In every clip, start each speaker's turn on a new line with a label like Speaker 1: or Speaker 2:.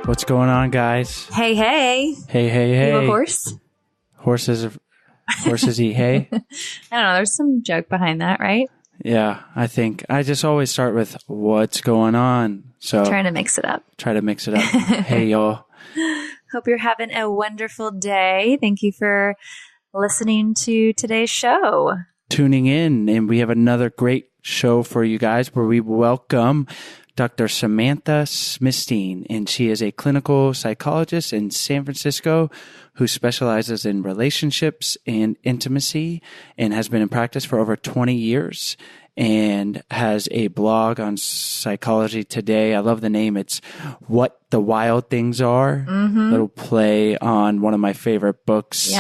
Speaker 1: What's going on, guys?
Speaker 2: Hey, hey.
Speaker 1: Hey, hey, hey.
Speaker 2: You have a horse?
Speaker 1: Horses eat hay?
Speaker 2: I don't know. There's some joke behind that, right?
Speaker 1: Yeah, I think I just always start with what's going on. So
Speaker 2: Trying to mix it up.
Speaker 1: Try to mix it up. Hey, y'all.
Speaker 2: Hope you're having a wonderful day. Thank you for listening to today's show.
Speaker 1: Tuning in, and we have another great show for you guys where we welcome Dr. Samantha Smithstein, and she is a clinical psychologist in San Francisco who specializes in relationships and intimacy and has been in practice for over 20 years and has a blog on Psychology Today. I love the name. It's What the Wild Things Are.
Speaker 2: Mm-hmm.
Speaker 1: Little play on one of my favorite books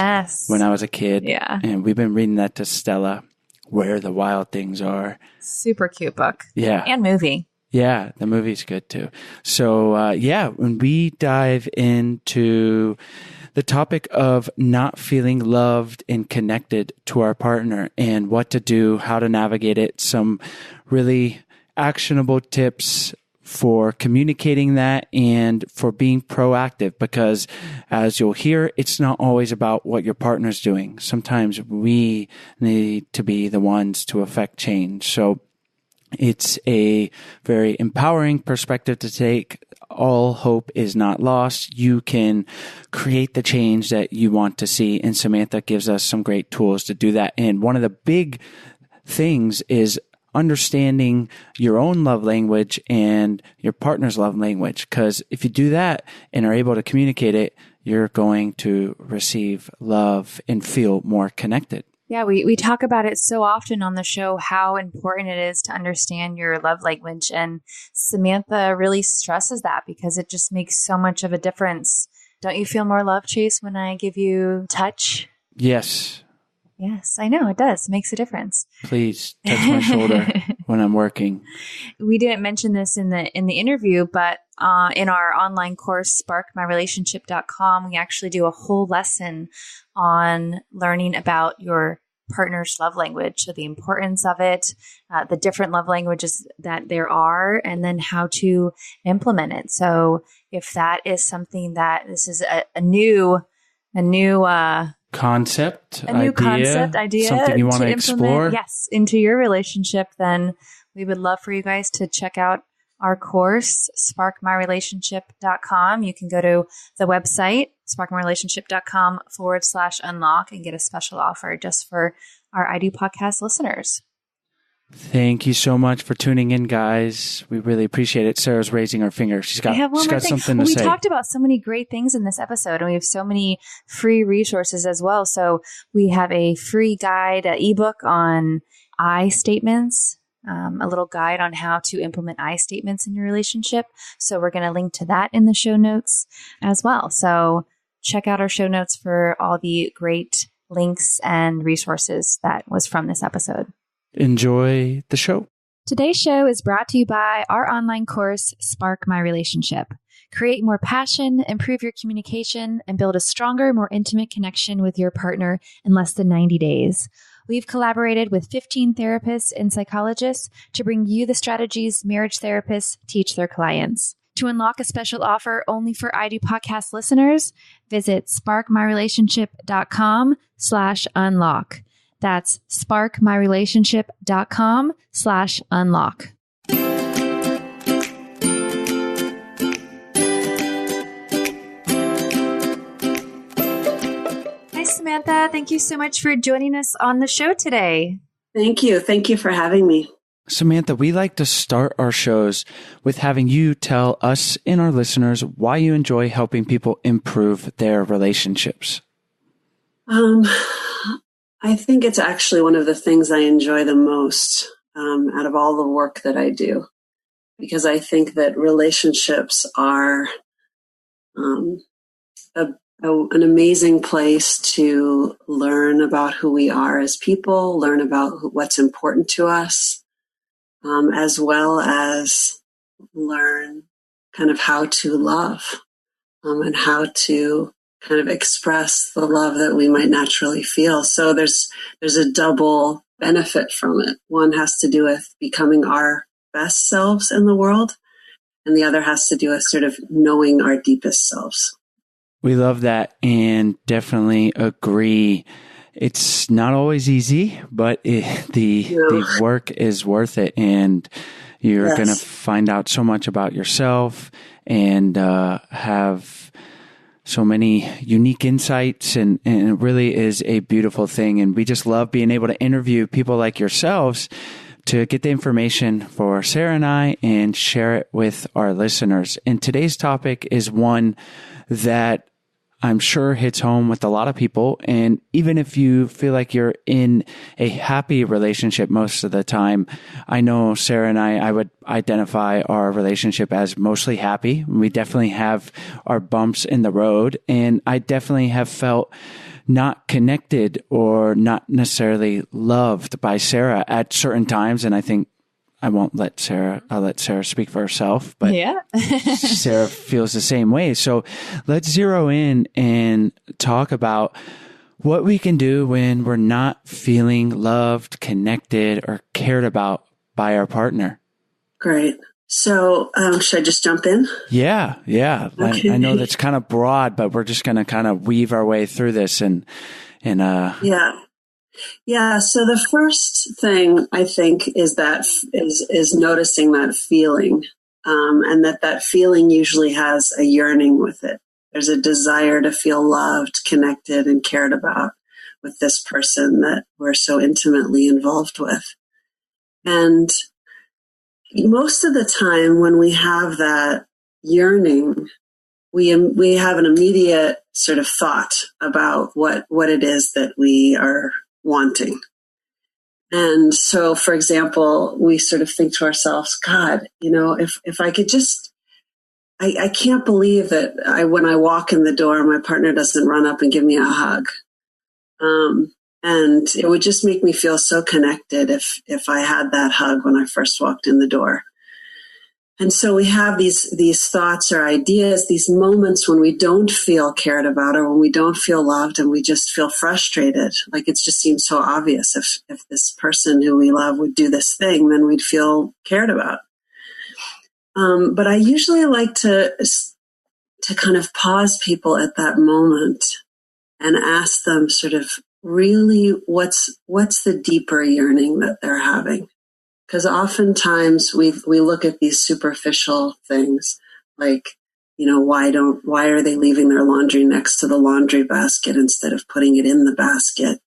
Speaker 1: when I was a kid.
Speaker 2: Yeah.
Speaker 1: And we've been reading that to Stella, Where the Wild Things Are.
Speaker 2: Super cute book.
Speaker 1: Yeah.
Speaker 2: And movie.
Speaker 1: Yeah, the movie's good too. So, when we dive into the topic of not feeling loved and connected to our partner and what to do, how to navigate it, some really actionable tips for communicating that and for being proactive, because as you'll hear, it's not always about what your partner's doing. Sometimes we need to be the ones to affect change. So it's a very empowering perspective to take. All hope is not lost. You can create the change that you want to see. And Samantha gives us some great tools to do that. And one of the big things is understanding your own love language and your partner's love language. Because if you do that and are able to communicate it, you're going to receive love and feel more connected.
Speaker 2: Yeah, we talk about it so often on the show, how important it is to understand your love language. And Samantha really stresses that because it just makes so much of a difference. Don't you feel more love, Chase, when I give you touch?
Speaker 1: Yes.
Speaker 2: Yes, I know it does. It makes a difference.
Speaker 1: Please touch my shoulder when I'm working.
Speaker 2: We didn't mention this in the interview, but in our online course, sparkmyrelationship.com, we actually do a whole lesson on learning about your partner's love language. So the importance of it, the different love languages that there are, and then how to implement it. So if that is something that this is a new concept idea,
Speaker 1: something you want to explore,
Speaker 2: yes, into your relationship, then we would love for you guys to check out our course, sparkmyrelationship.com. You can go to the website, sparkmyrelationship.com/unlock, and get a special offer just for our I Do Podcast listeners.
Speaker 1: Thank you so much for tuning in, guys. We really appreciate it. Sarah's raising her finger. She's got something to say.
Speaker 2: We talked about so many great things in this episode, and we have so many free resources as well. So we have a free guide, an ebook on I statements, a little guide on how to implement I statements in your relationship. So we're going to link to that in the show notes as well. So check out our show notes for all the great links and resources that was from this episode.
Speaker 1: Enjoy the show.
Speaker 2: Today's show is brought to you by our online course, Spark My Relationship. Create more passion, improve your communication, and build a stronger, more intimate connection with your partner in less than 90 days. We've collaborated with 15 therapists and psychologists to bring you the strategies marriage therapists teach their clients. To unlock a special offer only for I Do Podcast listeners, visit sparkmyrelationship.com/unlock. That's sparkmyrelationship.com/unlock. Hi, Samantha. Thank you so much for joining us on the show today.
Speaker 3: Thank you. Thank you for having me.
Speaker 1: Samantha, we like to start our shows with having you tell us and our listeners why you enjoy helping people improve their relationships.
Speaker 3: I think it's actually one of the things I enjoy the most out of all the work that I do, because I think that relationships are an amazing place to learn about who we are as people, learn about what's important to us, as well as learn kind of how to love and how to kind of express the love that we might naturally feel. So there's a double benefit from it. One has to do with becoming our best selves in the world. and the other has to do with sort of knowing our deepest selves.
Speaker 1: We love that and definitely agree. It's not always easy, but the work is worth it, and you're going to find out so much about yourself and have so many unique insights, and it really is a beautiful thing. And we just love being able to interview people like yourselves to get the information for Sarah and I and share it with our listeners. And today's topic is one that I'm sure hits home with a lot of people. And even if you feel like you're in a happy relationship most of the time, I know Sarah and I would identify our relationship as mostly happy. We definitely have our bumps in the road. And I definitely have felt not connected or not necessarily loved by Sarah at certain times. And I think I'll let Sarah speak for herself, but yeah. Sarah feels the same way. So let's zero in and talk about what we can do when we're not feeling loved, connected, or cared about by our partner.
Speaker 3: Great. So should I just jump in?
Speaker 1: Yeah.
Speaker 3: Okay.
Speaker 1: I know that's kind of broad, but we're just going to kind of weave our way through this
Speaker 3: Yeah. So the first thing I think is noticing that feeling, and that feeling usually has a yearning with it. There's a desire to feel loved, connected, and cared about with this person that we're so intimately involved with. And most of the time when we have that yearning, we have an immediate sort of thought about what it is that we are wanting. And so, for example, we sort of think to ourselves, God, if I could just, I can't believe that when I walk in the door, my partner doesn't run up and give me a hug. And it would just make me feel so connected if I had that hug when I first walked in the door. And so we have these thoughts or ideas, these moments when we don't feel cared about or when we don't feel loved and we just feel frustrated. Like it just seems so obvious if this person who we love would do this thing, then we'd feel cared about. But I usually like to kind of pause people at that moment and ask them sort of really what's the deeper yearning that they're having. Because oftentimes we look at these superficial things like, why are they leaving their laundry next to the laundry basket instead of putting it in the basket?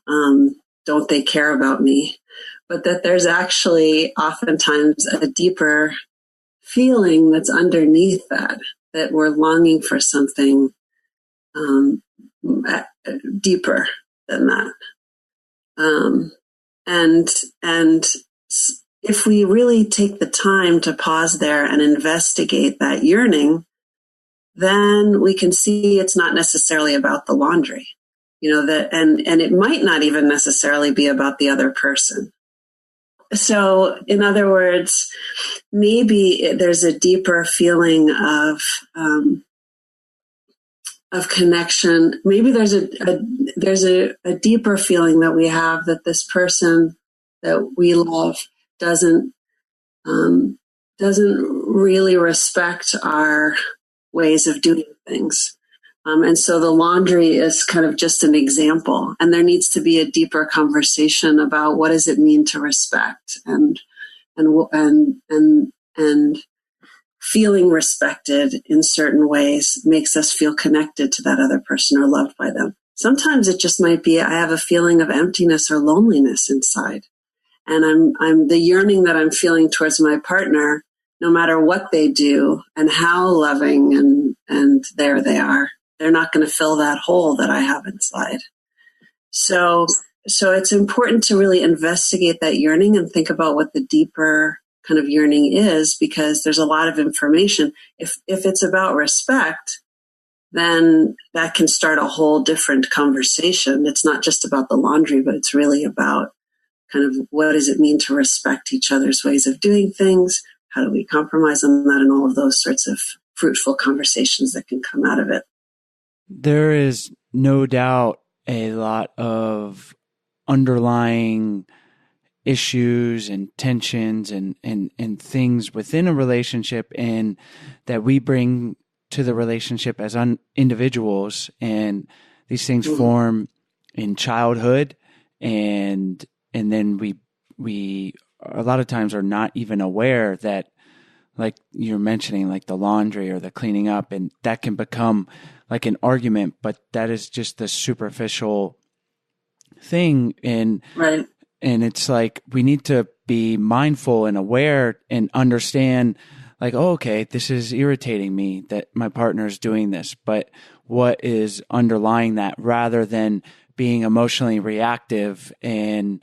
Speaker 3: Don't they care about me? But that there's actually oftentimes a deeper feeling that's underneath that we're longing for something deeper than that. And if we really take the time to pause there and investigate that yearning, then we can see it's not necessarily about the laundry, and it might not even necessarily be about the other person. So in other words, maybe there's a deeper feeling of connection. Maybe there's a deeper feeling that we have that this person that we love doesn't really respect our ways of doing things. And so the laundry is kind of just an example, and there needs to be a deeper conversation about what does it mean to respect and feeling respected in certain ways makes us feel connected to that other person or loved by them. Sometimes it just might be, I have a feeling of emptiness or loneliness inside. And I'm the yearning that I'm feeling towards my partner, no matter what they do and how loving and there they are, they're not going to fill that hole that I have inside. So it's important to really investigate that yearning and think about what the deeper kind of yearning is, because there's a lot of information. If it's about respect, then that can start a whole different conversation. It's not just about the laundry, but it's really about kind of what does it mean to respect each other's ways of doing things? How do we compromise on that? And all of those sorts of fruitful conversations that can come out of it.
Speaker 1: There is no doubt a lot of underlying issues and tensions and things within a relationship, and that we bring to the relationship as individuals. And these things form in childhood, and then we a lot of times are not even aware that, like you're mentioning, like the laundry or the cleaning up, and that can become like an argument, but that is just the superficial thing. And
Speaker 3: Right.
Speaker 1: and it's like we need to be mindful and aware and understand, like, oh, okay, this is irritating me that my partner is doing this, but what is underlying that, rather than being emotionally reactive and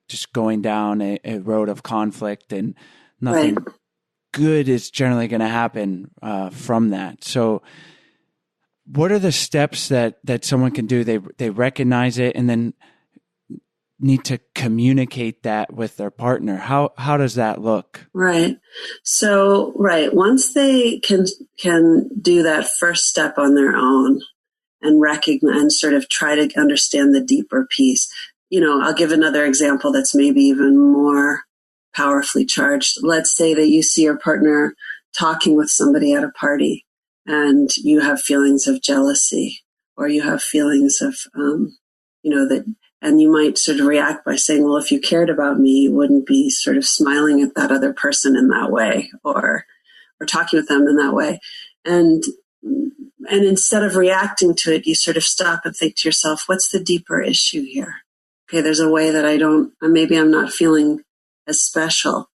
Speaker 1: just going down a road of conflict, and nothing
Speaker 3: Right.
Speaker 1: good is generally going to happen from that. So what are the steps that someone can do? They recognize it and then need to communicate that with their partner. How does that look?
Speaker 3: Right. So, right. Once they can do that first step on their own and recognize and sort of try to understand the deeper piece. I'll give another example that's maybe even more powerfully charged. Let's say that you see your partner talking with somebody at a party and you have feelings of jealousy, or you have feelings of, that, and you might sort of react by saying, well, if you cared about me, you wouldn't be sort of smiling at that other person in that way, or talking with them in that way. And instead of reacting to it, you sort of stop and think to yourself, what's the deeper issue here? Okay, there's a way that maybe I'm not feeling as special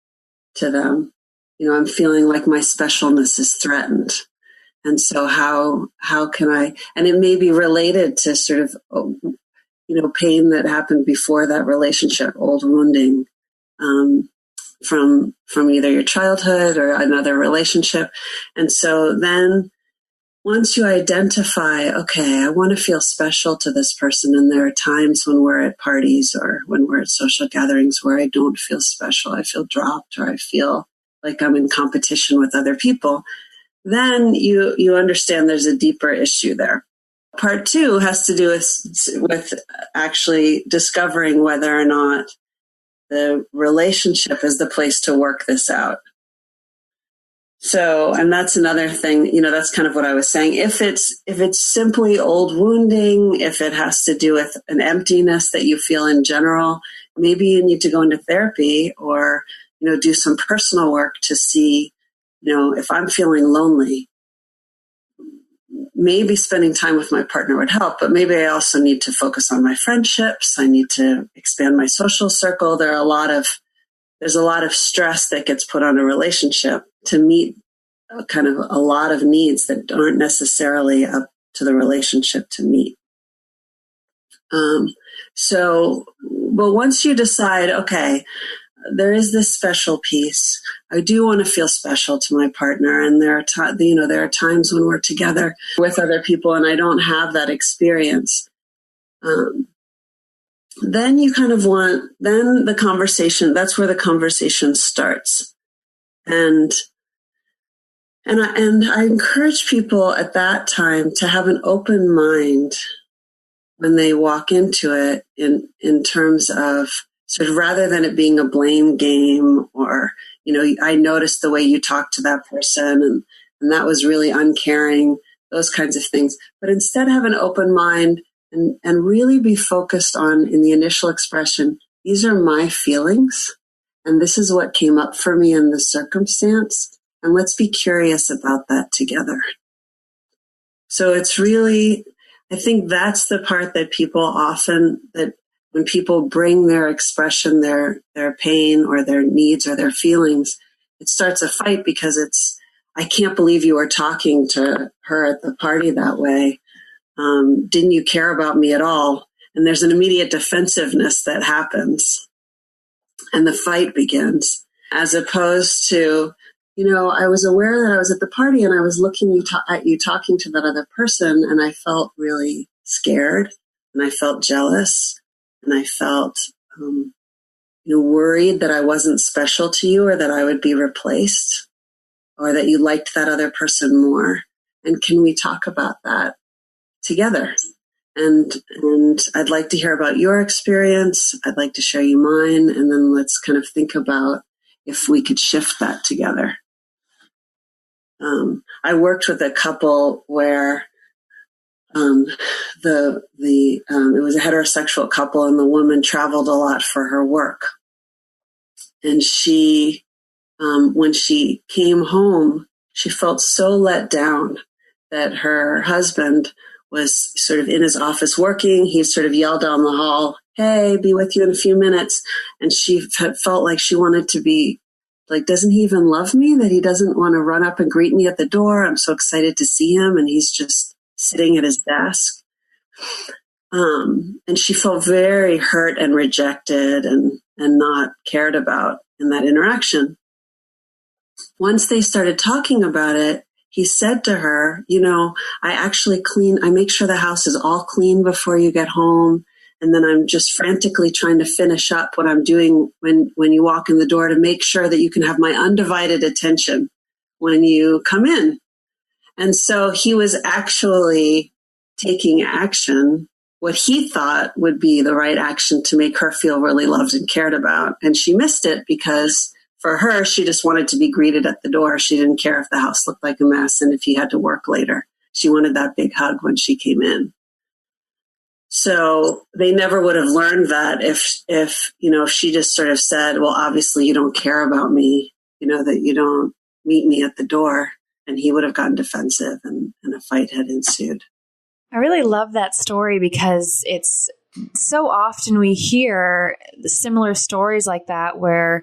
Speaker 3: to them. I'm feeling like my specialness is threatened. And so how can I, and it may be related to sort of, pain that happened before that relationship, old wounding, from either your childhood or another relationship. And so then once you identify, okay, I want to feel special to this person, and there are times when we're at parties or when we're at social gatherings where I don't feel special, I feel dropped, or I feel like I'm in competition with other people, then you understand there's a deeper issue there. Part 2 has to do with actually discovering whether or not the relationship is the place to work this out. So, and that's another thing, that's kind of what I was saying. If it's simply old wounding, if it has to do with an emptiness that you feel in general, maybe you need to go into therapy or, do some personal work to see, if I'm feeling lonely, maybe spending time with my partner would help, but maybe I also need to focus on my friendships. I need to expand my social circle. There's a lot of stress that gets put on a relationship to meet kind of a lot of needs that aren't necessarily up to the relationship to meet. But once you decide, okay, there is this special piece, I do want to feel special to my partner, and there are times when we're together with other people and I don't have that experience. Then you kind of then the conversation, that's where the conversation starts. And I encourage people at that time to have an open mind when they walk into it in terms of sort of, rather than it being a blame game or, I noticed the way you talked to that person and that was really uncaring, those kinds of things. But instead have an open mind and really be focused on, in the initial expression, these are my feelings and this is what came up for me in this circumstance. And let's be curious about that together. So it's really, I think that's the part that that when people bring their expression, their pain or their needs or their feelings, it starts a fight because I can't believe you were talking to her at the party that way. Didn't you care about me at all? And there's an immediate defensiveness that happens and the fight begins, as opposed to, I was aware that I was at the party and I was looking at you talking to that other person, and I felt really scared and I felt jealous and I felt worried that I wasn't special to you or that I would be replaced or that you liked that other person more. And can we talk about that together? And I'd like to hear about your experience. I'd like to share you mine. And then let's kind of think about if we could shift that together. I worked with a couple where it was a heterosexual couple, and the woman traveled a lot for her work. And she, when she came home, she felt so let down that her husband was sort of in his office working. He sort of yelled down the hall, "Hey, be with you in a few minutes." And she felt like she wanted to be like, doesn't he even love me that he doesn't want to run up and greet me at the door? I'm so excited to see him, and he's just sitting at his desk. And she felt very hurt and rejected and not cared about in that interaction. Once they started talking about it, he said to her, I make sure the house is all clean before you get home. And then I'm just frantically trying to finish up what I'm doing when you walk in the door to make sure that you can have my undivided attention when you come in. And so he was actually taking action, what he thought would be the right action to make her feel really loved and cared about. And she missed it because for her, she just wanted to be greeted at the door. She didn't care if the house looked like a mess and if he had to work later. She wanted that big hug when she came in. So they never would have learned that if she just sort of said, well, obviously you don't care about me, that you don't meet me at the door. And he would have gotten defensive and a fight had ensued.
Speaker 2: I really love that story because it's so often we hear similar stories like that where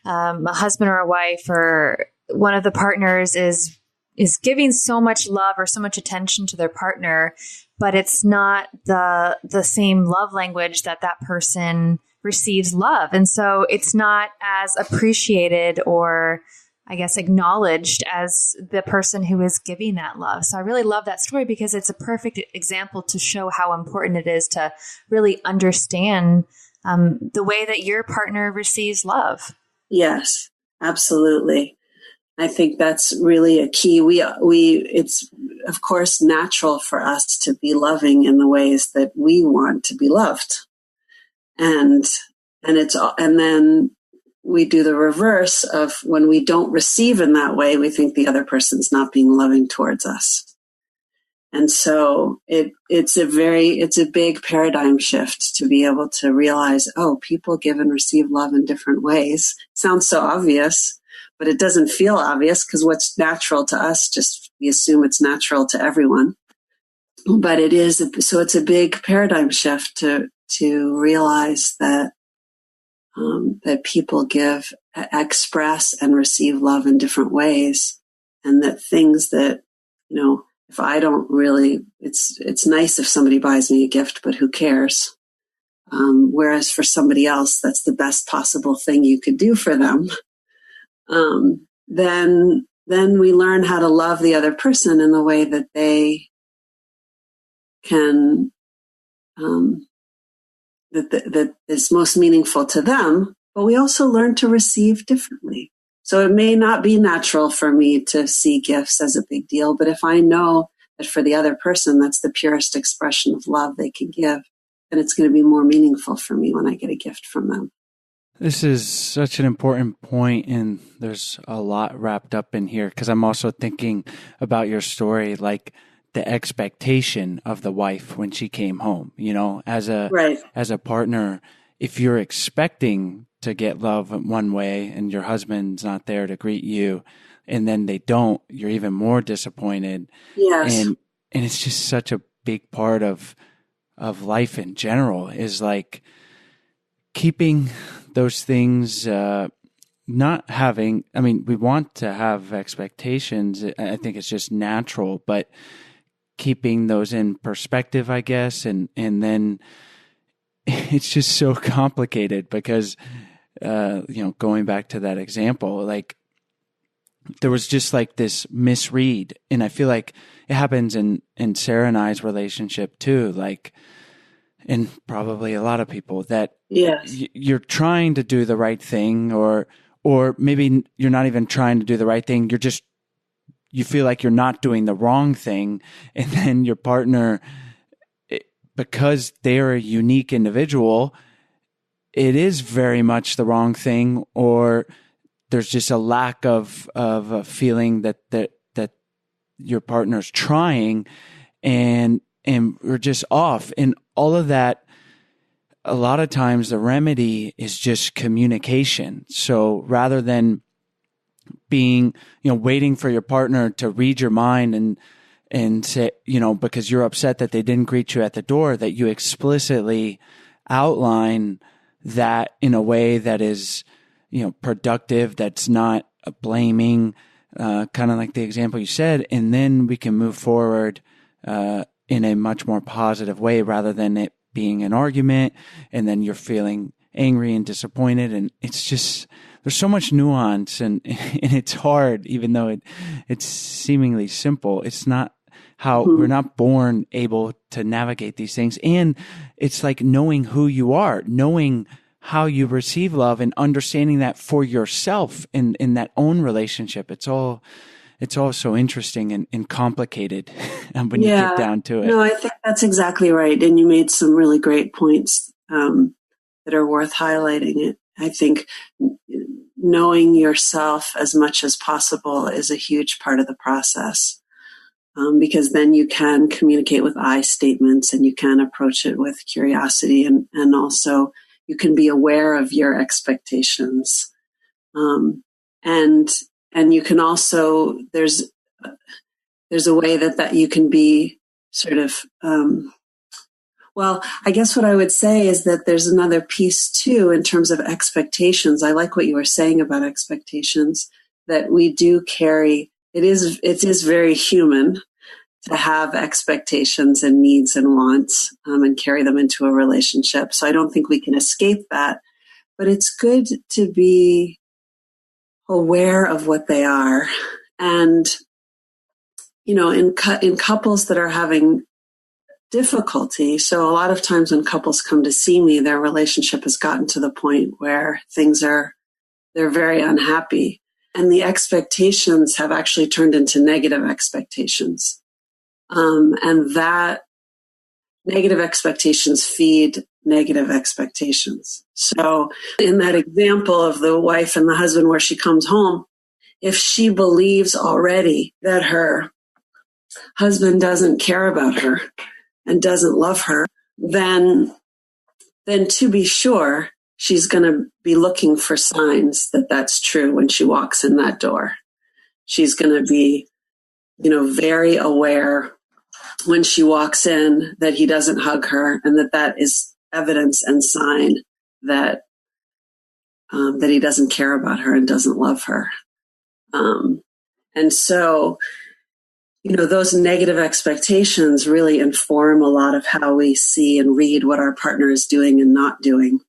Speaker 2: a husband or a wife or one of the partners is giving so much love or so much attention to their partner, but it's not the same love language that person receives love. And so it's not as appreciated or I guess, acknowledged as the person who is giving that love. So I really love that story because it's a perfect example to show how important it is to really understand the way that your partner receives love.
Speaker 3: Yes, absolutely. I think that's really a key. It's of course natural for us to be loving in the ways that we want to be loved. And then we do the reverse of when we don't receive in that way, we think the other person's not being loving towards us. And so it's a big paradigm shift to be able to realize, oh, people give and receive love in different ways. It sounds so obvious, but it doesn't feel obvious because what's natural to us, just we assume it's natural to everyone. But it is, so it's a big paradigm shift to realize that people express and receive love in different ways, and that things that, if I don't really, it's nice if somebody buys me a gift, but who cares? Whereas for somebody else, that's the best possible thing you could do for them. Then we learn how to love the other person in the way that they can, that is most meaningful to them, but we also learn to receive differently. So it may not be natural for me to see gifts as a big deal, but if I know that for the other person, that's the purest expression of love they can give, then it's going to be more meaningful for me when I get a gift from them.
Speaker 1: This is such an important point, and there's a lot wrapped up in here because I'm also thinking about your story, like the expectation of the wife when she came home, as a partner, if you're expecting to get love one way and your husband's not there to greet you and then they don't, you're even more disappointed.
Speaker 3: Yes.
Speaker 1: And it's just such a big part of life in general is like keeping those things, not having, we want to have expectations. I think it's just natural, but keeping those in perspective, I guess. And then it's just so complicated because, going back to that example, like there was just like this misread. And I feel like it happens in Sarah and I's relationship too. Like, and probably a lot of people that you're trying to do the right thing or maybe you're not even trying to do the right thing. You feel like you're not doing the wrong thing. And then your partner because they're a unique individual, it is very much the wrong thing, or there's just a lack of a feeling that your partner's trying, and we're just off. And all of that, a lot of times the remedy is just communication. So rather than being, waiting for your partner to read your mind and say, because you're upset that they didn't greet you at the door, that you explicitly outline that in a way that is, productive, that's not blaming, kind of like the example you said, and then we can move forward in a much more positive way, rather than it being an argument and then you're feeling angry and disappointed. And it's just, there's so much nuance, and it's hard, even though it's seemingly simple. It's not how we're not born able to navigate these things. And it's like knowing who you are, knowing how you receive love, and understanding that for yourself in that own relationship. It's all so interesting and complicated when you get down to it.
Speaker 3: No, I think that's exactly right. And you made some really great points that are worth highlighting. I think knowing yourself as much as possible is a huge part of the process, because then you can communicate with I statements, and you can approach it with curiosity, and also you can be aware of your expectations. And you can also, there's a way that you can be sort of, I guess what I would say is that there's another piece too, in terms of expectations. I like what you were saying about expectations, that we do carry. It is very human to have expectations and needs and wants, and carry them into a relationship. So I don't think we can escape that, but it's good to be aware of what they are. And, in couples that are having difficulty, so a lot of times when couples come to see me, their relationship has gotten to the point where they're very unhappy. And the expectations have actually turned into negative expectations. And that negative expectations feed negative expectations. So in that example of the wife and the husband where she comes home, if she believes already that her husband doesn't care about her and doesn't love her, then to be sure, she's going to be looking for signs that that's true when she walks in that door. She's going to be, very aware when she walks in that he doesn't hug her, and that is evidence and sign that he doesn't care about her and doesn't love her. And so, those negative expectations really inform a lot of how we see and read what our partner is doing and not doing,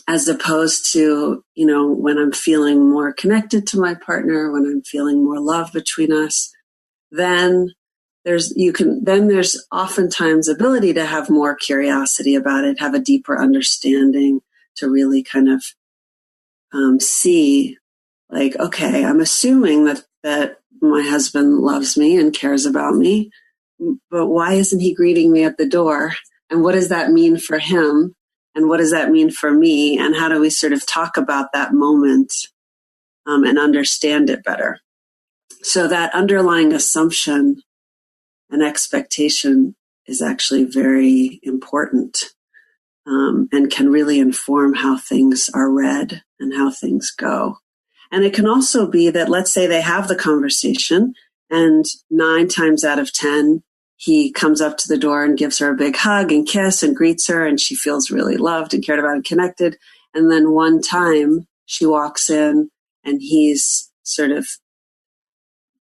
Speaker 3: as opposed to, when I'm feeling more connected to my partner, when I'm feeling more love between us, then there's oftentimes ability to have more curiosity about it, have a deeper understanding, to really kind of see, like, okay, I'm assuming that my husband loves me and cares about me, but why isn't he greeting me at the door? And what does that mean for him? And what does that mean for me? And how do we sort of talk about that moment and understand it better? So that underlying assumption and expectation is actually very important, and can really inform how things are read and how things go. And it can also be that, let's say they have the conversation, and 9 times out of 10, he comes up to the door and gives her a big hug and kiss and greets her, and she feels really loved and cared about and connected. And then one time she walks in and he's sort of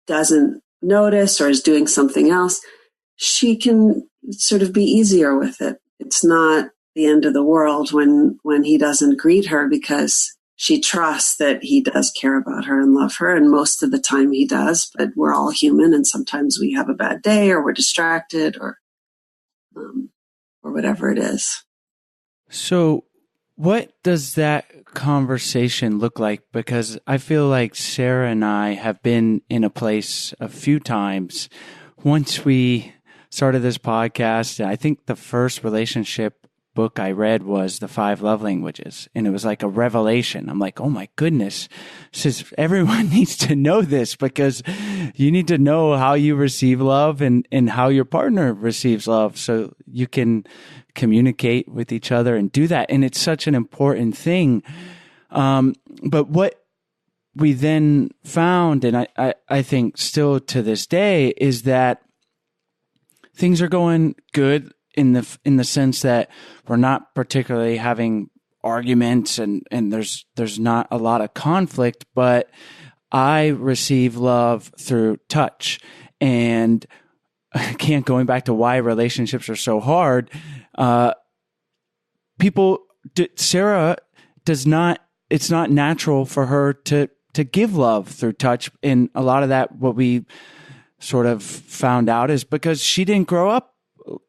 Speaker 3: doesn't notice or is doing something else. She can sort of be easier with it. It's not the end of the world when he doesn't greet her, because she trusts that he does care about her and love her. And most of the time he does, but we're all human. And sometimes we have a bad day, or we're distracted, or whatever it is.
Speaker 1: So what does that conversation look like? Because I feel like Sarah and I have been in a place a few times, once we started this podcast, I think the first relationship book I read was The 5 Love Languages. And it was like a revelation. I'm like, oh my goodness, everyone needs to know this, because you need to know how you receive love and how your partner receives love, so you can communicate with each other and do that. And it's such an important thing. But what we then found, and I think still to this day, is that things are going good in the sense that we're not particularly having arguments and there's not a lot of conflict, but I receive love through touch. And again, going back to why relationships are so hard, Sarah does not, it's not natural for her to give love through touch. And a lot of that, what we sort of found out, is because she didn't grow up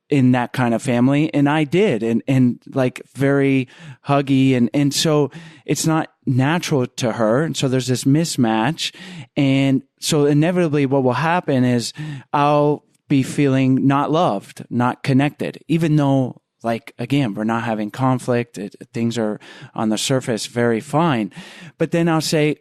Speaker 1: in that kind of family, and I did, and like very huggy, and so it's not natural to her, and so there's this mismatch, and so inevitably what will happen is I'll be feeling not loved, not connected, even though, like, again, we're not having conflict, things are on the surface very fine, but then I'll say,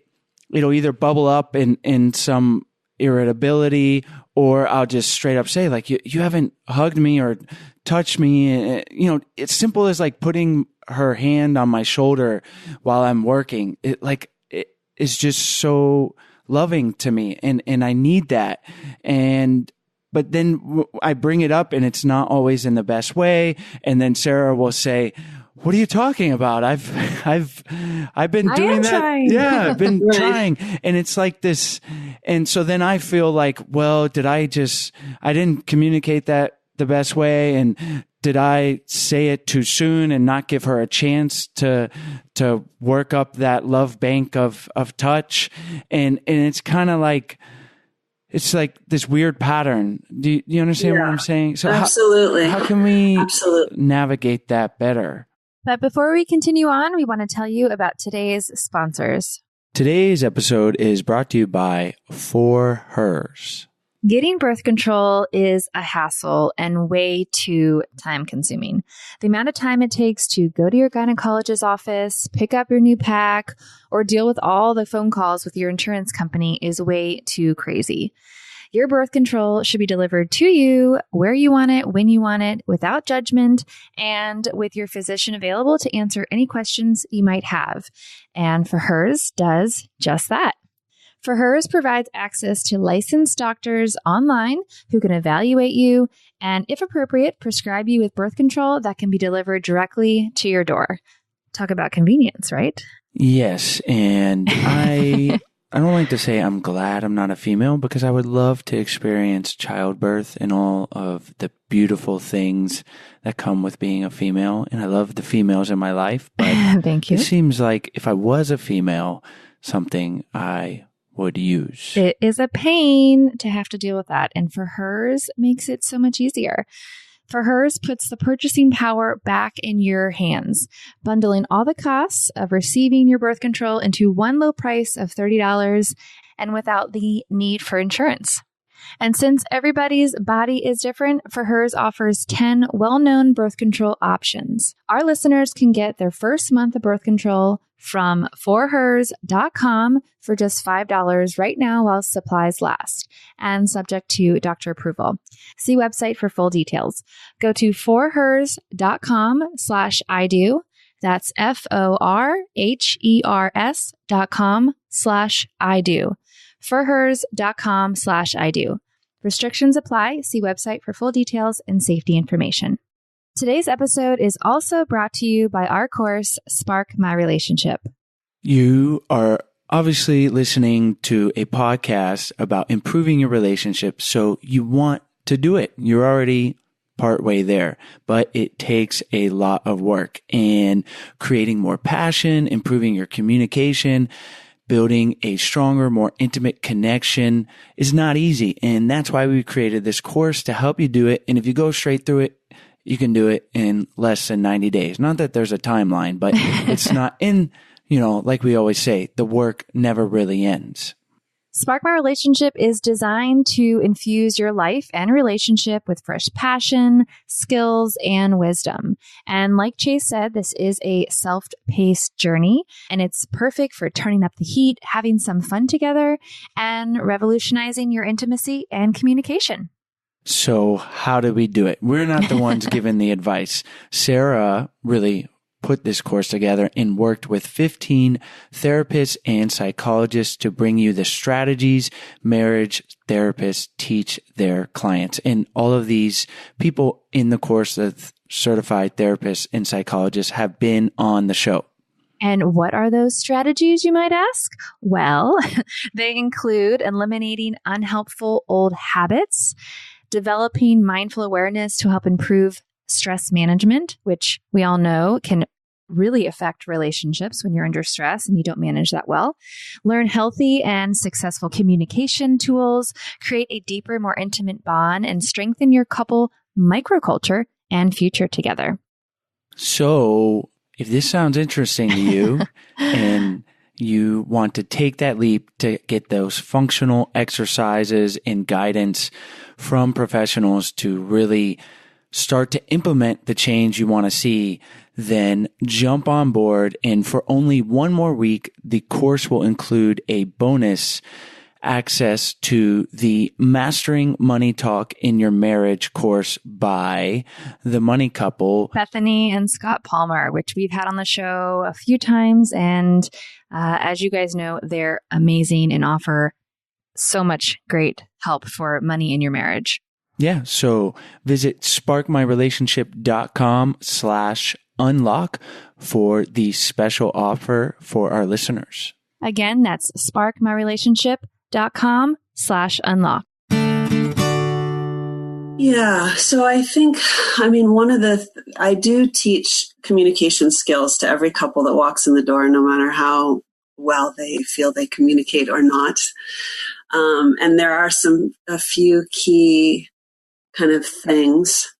Speaker 1: it'll either bubble up in some irritability, or I'll just straight up say, like, you haven't hugged me or touched me. It's simple as like putting her hand on my shoulder while I'm working. It is just so loving to me, and I need that. But then I bring it up, and it's not always in the best way. And then Sarah will say, what are you talking about? I've been doing that.
Speaker 2: Trying.
Speaker 1: Yeah, I've been
Speaker 3: Right.
Speaker 1: trying. And it's like this. And so then I feel like, well, I didn't communicate that the best way. And did I say it too soon and not give her a chance to work up that love bank of touch? And it's kind of like, it's like this weird pattern. Do you understand what I'm saying? So
Speaker 3: absolutely.
Speaker 1: How can we
Speaker 3: Absolutely.
Speaker 1: navigate that better?
Speaker 2: But before we continue on, we want to tell you about today's sponsors.
Speaker 1: Today's episode is brought to you by For Hers.
Speaker 2: Getting birth control is a hassle and way too time consuming. The amount of time it takes to go to your gynecologist's office, pick up your new pack, or deal with all the phone calls with your insurance company is way too crazy. Your birth control should be delivered to you where you want it, when you want it, without judgment, and with your physician available to answer any questions you might have. And For Hers does just that. For Hers provides access to licensed doctors online who can evaluate you and, if appropriate, prescribe you with birth control that can be delivered directly to your door. Talk about convenience, right?
Speaker 1: Yes, and I don't like to say I'm glad I'm not a female, because I would love to experience childbirth and all of the beautiful things that come with being a female. And I love the females in my life. But
Speaker 2: Thank you.
Speaker 1: It seems like if I was a female, something I would use.
Speaker 2: It is a pain to have to deal with that. And For Hers makes it so much easier. For Hers puts the purchasing power back in your hands, bundling all the costs of receiving your birth control into one low price of $30 and without the need for insurance. And since everybody's body is different, For Hers offers 10 well-known birth control options. Our listeners can get their first month of birth control from forhers.com for just $5 right now while supplies last, and subject to doctor approval. See website for full details. Go to forhers.com/ido. That's forhers.com/ido. forhers.com/ido. Restrictions apply. See website for full details and safety information. Today's episode is also brought to you by our course, Spark My Relationship.
Speaker 1: You are obviously listening to a podcast about improving your relationship, so you want to do it. You're already partway there, but it takes a lot of work, and creating more passion, improving your communication, building a stronger, more intimate connection is not easy. And that's why we created this course to help you do it. And if you go straight through it, you can do it in less than 90 days. Not that there's a timeline, but it's not like we always say, the work never really ends.
Speaker 2: Spark My Relationship is designed to infuse your life and relationship with fresh passion, skills, and wisdom. And like Chase said, this is a self-paced journey, and it's perfect for turning up the heat, having some fun together, and revolutionizing your intimacy and communication.
Speaker 1: So how do we do it? We're not the ones giving the advice. Sarah really put this course together and worked with 15 therapists and psychologists to bring you the strategies marriage therapists teach their clients. And all of these people in the course, the certified therapists and psychologists, have been on the show.
Speaker 2: And what are those strategies, you might ask? Well, they include eliminating unhelpful old habits, developing mindful awareness to help improve stress management, which we all know can really affect relationships when you're under stress and you don't manage that well. Learn healthy and successful communication tools, create a deeper, more intimate bond, and strengthen your couple microculture and future together.
Speaker 1: So if this sounds interesting to you and you want to take that leap to get those functional exercises and guidance from professionals to really start to implement the change you want to see, then jump on board. And for only one more week, the course will include a bonus access to the Mastering Money Talk in Your Marriage course by the money couple,
Speaker 2: Bethany and Scott Palmer, which we've had on the show a few times. And as you guys know, they're amazing and offer so much great help for money in your marriage.
Speaker 1: Yeah. So visit sparkmyrelationship.com/unlock for the special offer for our listeners.
Speaker 2: Again, that's sparkmyrelationship.com/unlock.
Speaker 3: Yeah. So I think, I do teach communication skills to every couple that walks in the door, no matter how well they feel they communicate or not. And there are a few key kind of things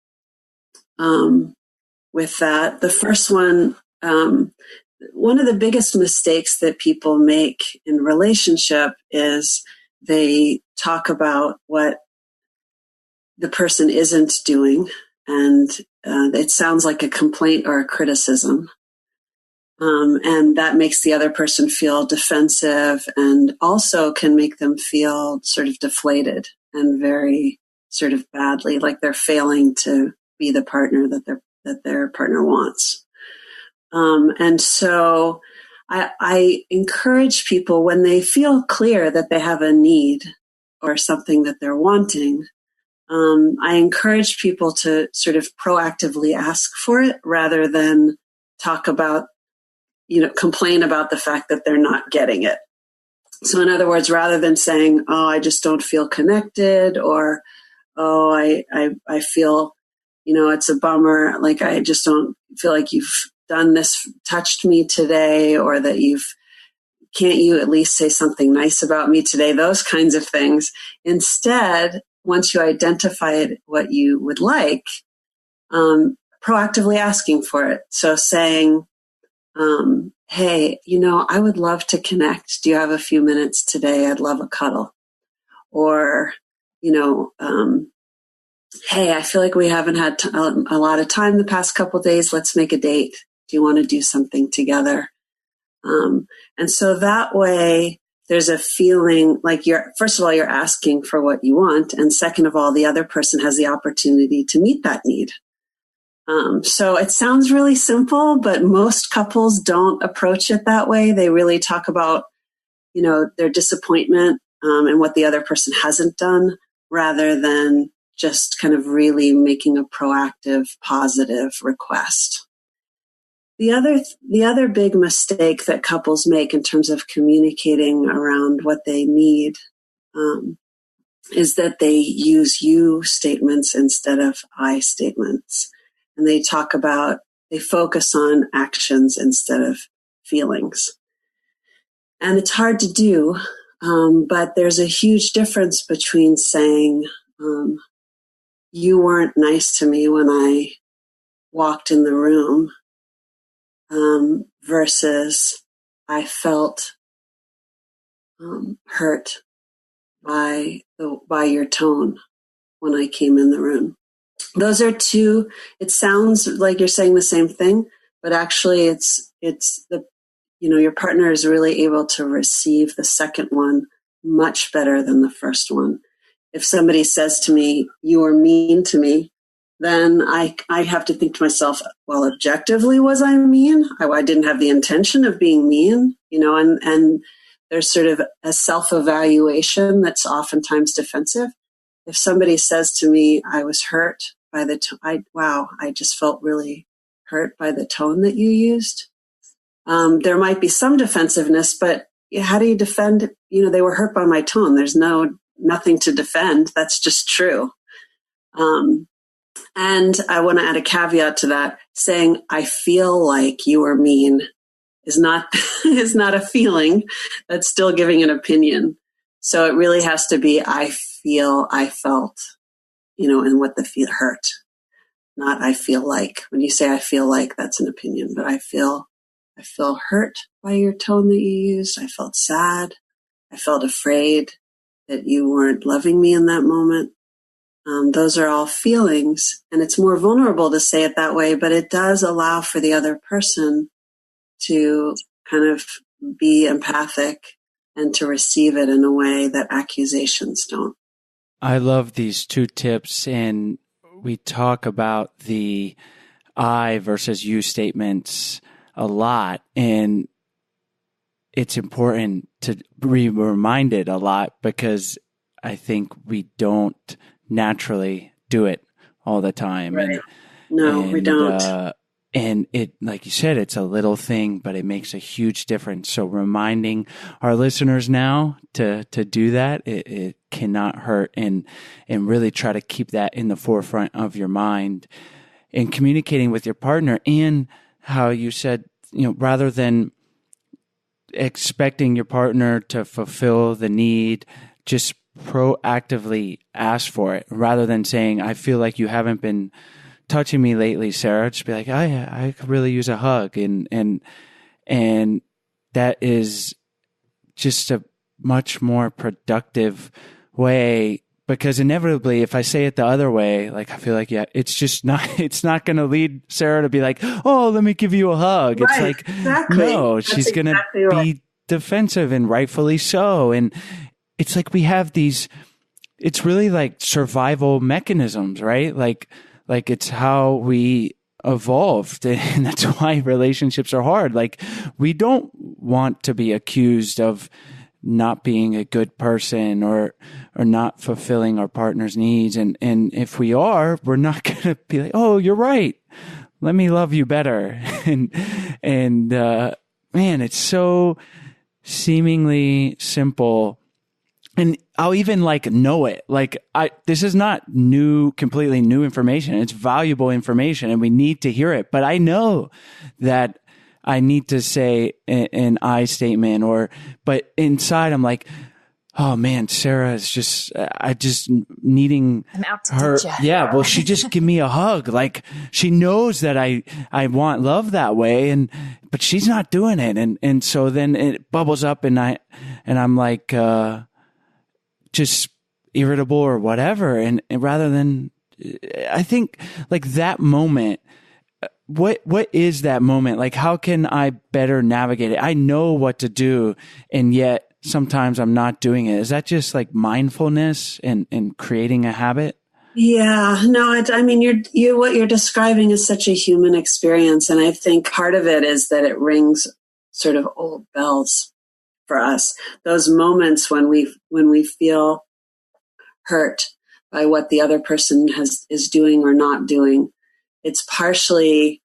Speaker 3: with that. The first one of the biggest mistakes that people make in relationship is they talk about what the person isn't doing, and it sounds like a complaint or a criticism. And that makes the other person feel defensive and also can make them feel sort of deflated and very sort of badly, like they're failing to be the partner that their partner wants. And so I encourage people, when they feel clear that they have a need or something that they're wanting, I encourage people to sort of proactively ask for it rather than talk about, complain about the fact that they're not getting it. So in other words, rather than saying, oh, I just don't feel connected, or, oh, I feel, it's a bummer. Like, I just don't feel like you've done this, touched me today, or that can't you at least say something nice about me today? Those kinds of things. Instead, once you identify what you would like, proactively asking for it. So saying, hey, I would love to connect. Do you have a few minutes today? I'd love a cuddle. Or, hey, I feel like we haven't had a lot of time the past couple of days. Let's make a date. Do you want to do something together? And so that way there's a feeling like first of all, you're asking for what you want. And second of all, the other person has the opportunity to meet that need. So it sounds really simple, but most couples don't approach it that way. They really talk about, their disappointment, and what the other person hasn't done, rather than just kind of really making a proactive, positive request. The other big mistake that couples make in terms of communicating around what they need, is that they use you statements instead of I statements. And they focus on actions instead of feelings. And it's hard to do, but there's a huge difference between saying, you weren't nice to me when I walked in the room, versus I felt hurt by your tone when I came in the room. Those are two. It sounds like you're saying the same thing, but actually, it's the your partner is really able to receive the second one much better than the first one. If somebody says to me, "You were mean to me," then I have to think to myself, well, objectively, was I mean? I didn't have the intention of being mean, and there's sort of a self-evaluation that's oftentimes defensive. If somebody says to me, I was hurt by the tone, I just felt really hurt by the tone that you used. There might be some defensiveness, but how do you defend? They were hurt by my tone. There's nothing to defend. That's just true. And I want to add a caveat to that, saying, I feel like you were mean is not a feeling. That's still giving an opinion. So it really has to be, I felt, and what the feel hurt. Not I feel like. When you say I feel like, that's an opinion, but I feel hurt by your tone that you used. I felt sad. I felt afraid that you weren't loving me in that moment. Those are all feelings, and it's more vulnerable to say it that way, but it does allow for the other person to kind of be empathic and to receive it in a way that accusations don't.
Speaker 1: I love these two tips, and we talk about the I versus you statements a lot, and it's important to be reminded a lot because I think we don't naturally do it all the time.
Speaker 3: Right. We don't.
Speaker 1: And it, like you said, it's a little thing, but it makes a huge difference. So reminding our listeners now to do that, it cannot hurt, and really try to keep that in the forefront of your mind in communicating with your partner. And how you said, rather than expecting your partner to fulfill the need, just proactively ask for it rather than saying, I feel like you haven't been touching me lately, Sarah. Just be like, I could really use a hug. And that is just a much more productive way, because inevitably, if I say it the other way, like, I feel like, it's not going to lead Sarah to be like, oh, let me give you a hug.
Speaker 3: Right,
Speaker 1: it's like,
Speaker 3: exactly.
Speaker 1: no, she's going to be defensive, and rightfully so. And it's like we have these, it's really like survival mechanisms, right? Like it's how we evolved, and that's why relationships are hard. Like, we don't want to be accused of not being a good person or not fulfilling our partner's needs. And if we are, we're not going to be like, oh, you're right, let me love you better. and man, it's so seemingly simple. And I'll even know it. This is not completely new information. It's valuable information, and we need to hear it. But I know that I need to say an I statement, but inside I'm like, oh man, Sarah is just needing
Speaker 2: I'm out to
Speaker 1: her.
Speaker 2: get you.
Speaker 1: Yeah. Well, she just give me a hug. Like, she knows that I want love that way, but she's not doing it. And so then it bubbles up, and I'm like, just irritable or whatever. And rather than, I think that moment, what is that moment? Like, how can I better navigate it? I know what to do, and yet sometimes I'm not doing it. Is that just mindfulness and creating a habit?
Speaker 3: Yeah, no, what you're describing is such a human experience. And I think part of it is that it rings sort of old bells for us. Those moments when we feel hurt by what the other person is doing or not doing, it's partially,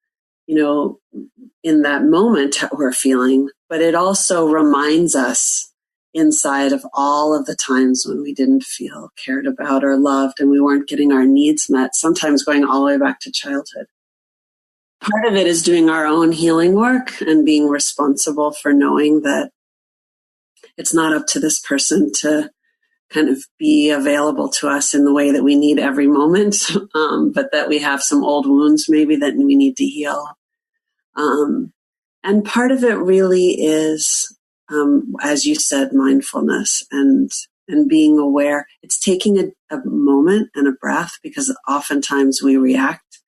Speaker 3: in that moment we're feeling, but it also reminds us inside of all of the times when we didn't feel cared about or loved, and we weren't getting our needs met, sometimes going all the way back to childhood. Part of it is doing our own healing work and being responsible for knowing that it's not up to this person to kind of be available to us in the way that we need every moment, but that we have some old wounds maybe that we need to heal. And part of it really is, as you said, mindfulness and and being aware. It's taking a moment and a breath, because oftentimes we react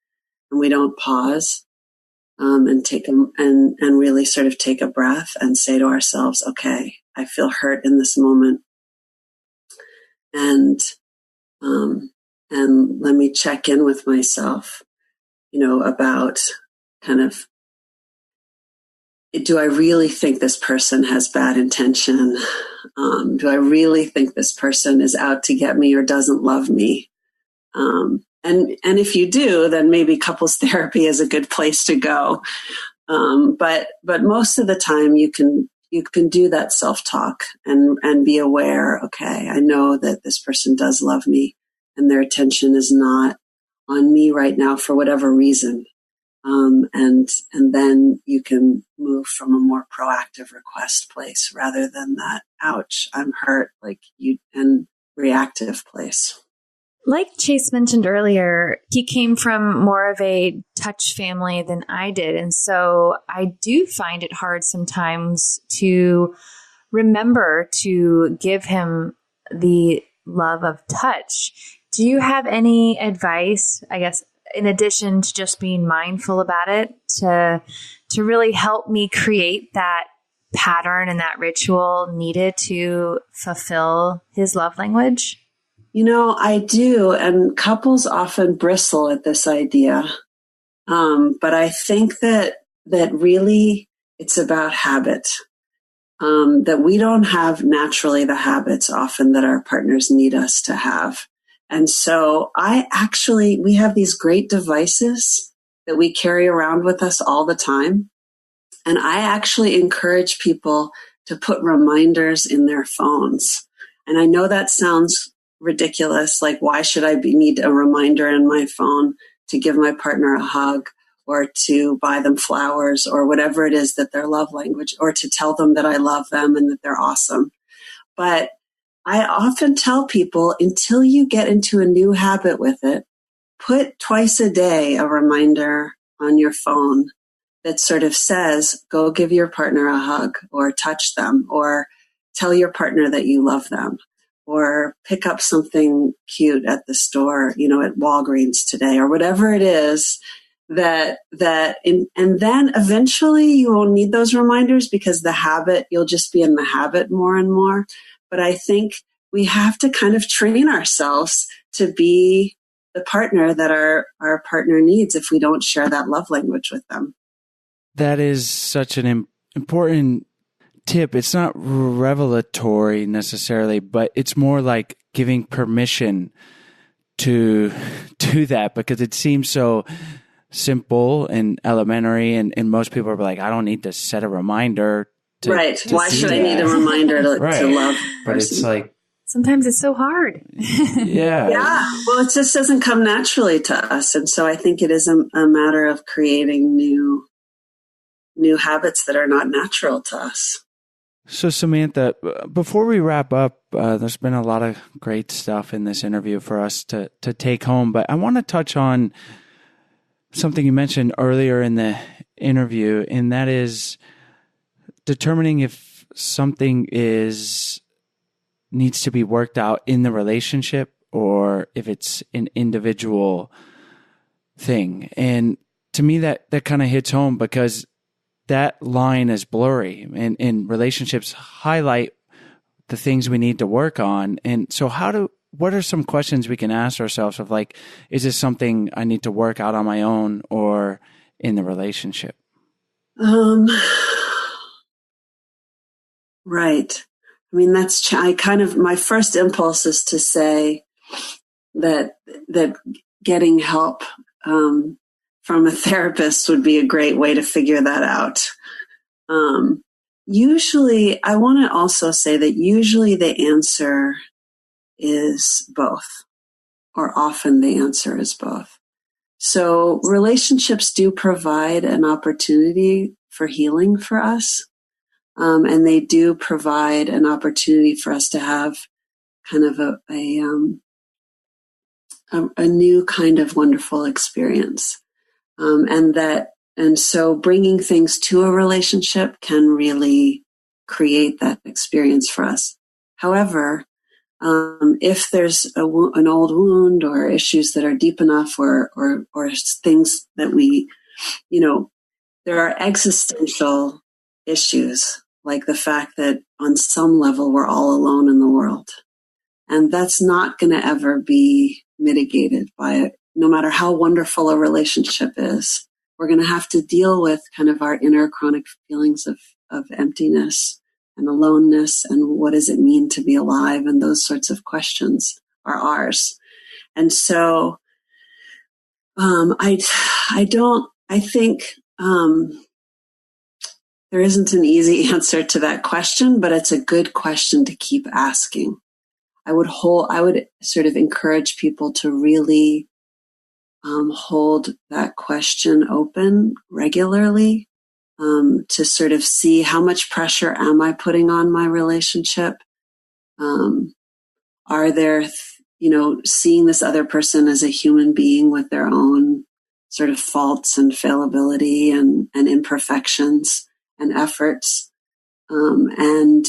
Speaker 3: and we don't pause and take and really sort of take a breath and say to ourselves, okay, I feel hurt in this moment. And let me check in with myself, about kind of, do I really think this person has bad intention? Do I really think this person is out to get me or doesn't love me? And if you do, then maybe couples therapy is a good place to go. But most of the time you can do that self-talk and be aware, okay, I know that this person does love me and their attention is not on me right now for whatever reason. And then you can move from a more proactive request place rather than that, ouch, I'm hurt, and reactive place.
Speaker 2: Like Chase mentioned earlier, he came from more of a touch family than I did. And so I do find it hard sometimes to remember to give him the love of touch. Do you have any advice, I guess, in addition to just being mindful about it, to really help me create that pattern and that ritual needed to fulfill his love language?
Speaker 3: I do, and couples often bristle at this idea. But I think that really it's about habit. That we don't have naturally the habits often that our partners need us to have. And so we have these great devices that we carry around with us all the time. And I actually encourage people to put reminders in their phones. And I know that sounds ridiculous. Like, why should I need a reminder in my phone to give my partner a hug or to buy them flowers or whatever it is that their love language, or to tell them that I love them and that they're awesome. But I often tell people, until you get into a new habit with it, put twice a day a reminder on your phone that sort of says, go give your partner a hug or touch them or tell your partner that you love them or pick up something cute at the store, at Walgreens today or whatever it is and then eventually you won't need those reminders because you'll just be in the habit more and more. But I think we have to kind of train ourselves to be the partner that our partner needs if we don't share that love language with them.
Speaker 1: That is such an important tip. It's not revelatory necessarily, but it's more like giving permission to do that, because it seems so simple and elementary, and most people are like, I don't need to set a reminder to,
Speaker 3: right.
Speaker 1: To
Speaker 3: why should that. I need a reminder to,
Speaker 1: right.
Speaker 3: to love?
Speaker 1: But it's like,
Speaker 2: sometimes it's so hard.
Speaker 1: Yeah.
Speaker 3: Well, it just doesn't come naturally to us. And so I think it is a matter of creating new habits that are not natural to us.
Speaker 1: So Samantha, before we wrap up, there's been a lot of great stuff in this interview for us to take home, but I want to touch on something you mentioned earlier in the interview, and that is determining if something needs to be worked out in the relationship or if it's an individual thing. And to me, that kind of hits home, because that line is blurry, and relationships highlight the things we need to work on. And so what are some questions we can ask ourselves of, like, is this something I need to work out on my own or in the relationship?
Speaker 3: Right. I mean, my first impulse is to say that getting help from a therapist would be a great way to figure that out. Usually, I want to also say that usually the answer is both, or often the answer is both. So relationships do provide an opportunity for healing for us. And they do provide an opportunity for us to have kind of a new kind of wonderful experience. And so bringing things to a relationship can really create that experience for us. However, If there's an old wound or issues that are deep enough or things that we, there are existential issues, like the fact that on some level we're all alone in the world. And that's not going to ever be mitigated by it. No matter how wonderful a relationship is, we're going to have to deal with kind of our inner chronic feelings of emptiness and aloneness, and what does it mean to be alive, and those sorts of questions are ours. And so I think there isn't an easy answer to that question, but it's a good question to keep asking. I would sort of encourage people to really hold that question open regularly, to sort of see how much pressure am I putting on my relationship? Are there, seeing this other person as a human being with their own sort of faults and fallibility and imperfections and efforts, and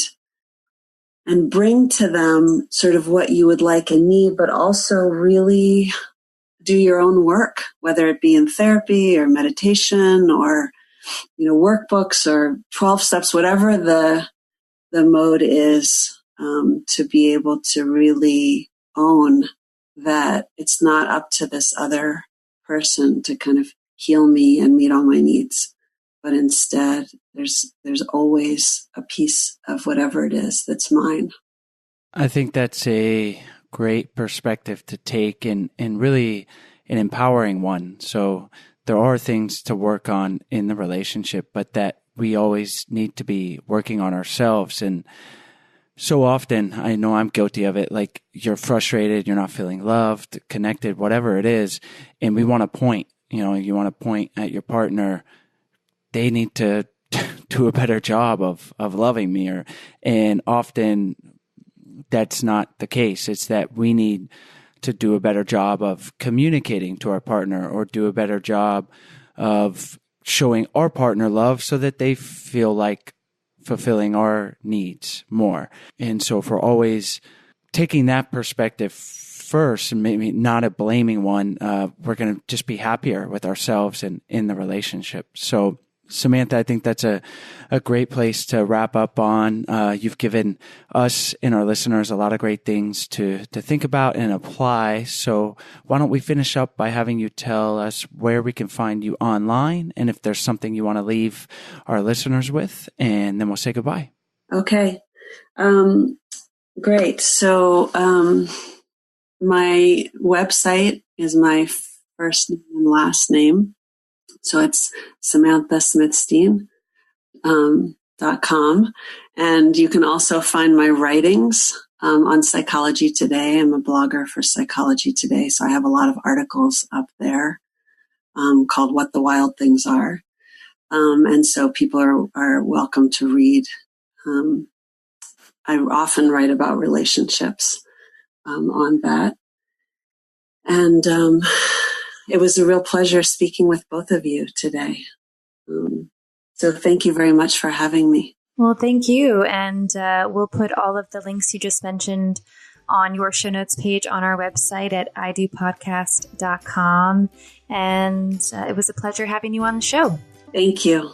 Speaker 3: bring to them sort of what you would like and need, but also really do your own work, whether it be in therapy or meditation or, workbooks or 12 steps, whatever the mode is, to be able to really own that it's not up to this other person to kind of heal me and meet all my needs, but instead there's always a piece of whatever it is that's mine.
Speaker 1: I think that's a great perspective to take, and really an empowering one. So there are things to work on in the relationship, but that we always need to be working on ourselves. And so often, I know I'm guilty of it, like you're frustrated, you're not feeling loved, connected, whatever it is, and we want to point, you want to point at your partner, they need to do a better job of loving me, and often that's not the case. It's that we need to do a better job of communicating to our partner, or do a better job of showing our partner love so that they feel like fulfilling our needs more. And so if we're always taking that perspective first, and maybe not a blaming one, we're going to just be happier with ourselves and in the relationship. So Samantha, I think that's a great place to wrap up on. You've given us and our listeners a lot of great things to think about and apply. So why don't we finish up by having you tell us where we can find you online, and if there's something you want to leave our listeners with, and then we'll say goodbye.
Speaker 3: Okay. Great. So my website is my first name and last name. So it's Samantha Smithstein .com. And you can also find my writings on Psychology Today. I'm a blogger for Psychology Today, so I have a lot of articles up there called What the Wild Things Are. And so people are welcome to read. I often write about relationships on that. And it was a real pleasure speaking with both of you today. So thank you very much for having me.
Speaker 2: Well, thank you. And we'll put all of the links you just mentioned on your show notes page on our website at idopodcast.com. And it was a pleasure having you on the show.
Speaker 3: Thank you.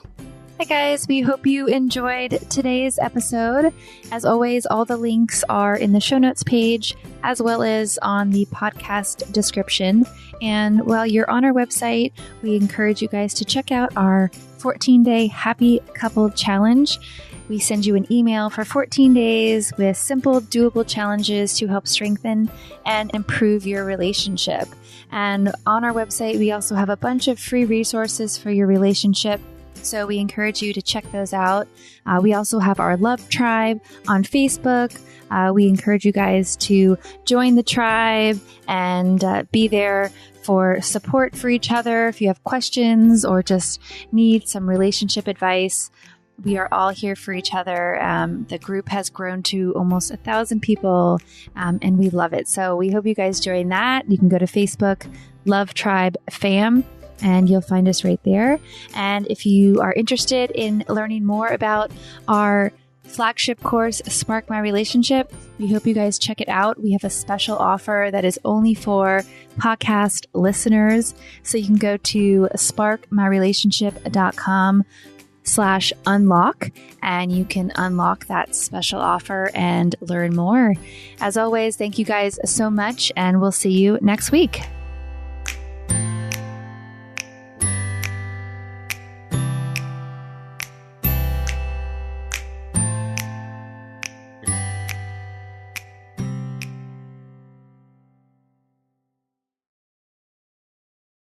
Speaker 2: Hi, guys. We hope you enjoyed today's episode. As always, all the links are in the show notes page, as well as on the podcast description. And while you're on our website, we encourage you guys to check out our 14-day Happy Couple Challenge. We send you an email for 14 days with simple, doable challenges to help strengthen and improve your relationship. And on our website, we also have a bunch of free resources for your relationship. So we encourage you to check those out. We also have our Love Tribe on Facebook. We encourage you guys to join the tribe and be there for support for each other. If you have questions or just need some relationship advice, we are all here for each other. The group has grown to almost 1,000 people, and we love it. So we hope you guys join that. You can go to Facebook, Love Tribe Fam, and you'll find us right there. And if you are interested in learning more about our flagship course, Spark My Relationship. We hope you guys check it out. We have a special offer that is only for podcast listeners. So you can go to sparkmyrelationship.com/unlock and you can unlock that special offer and learn more. As always, thank you guys so much, and we'll see you next week.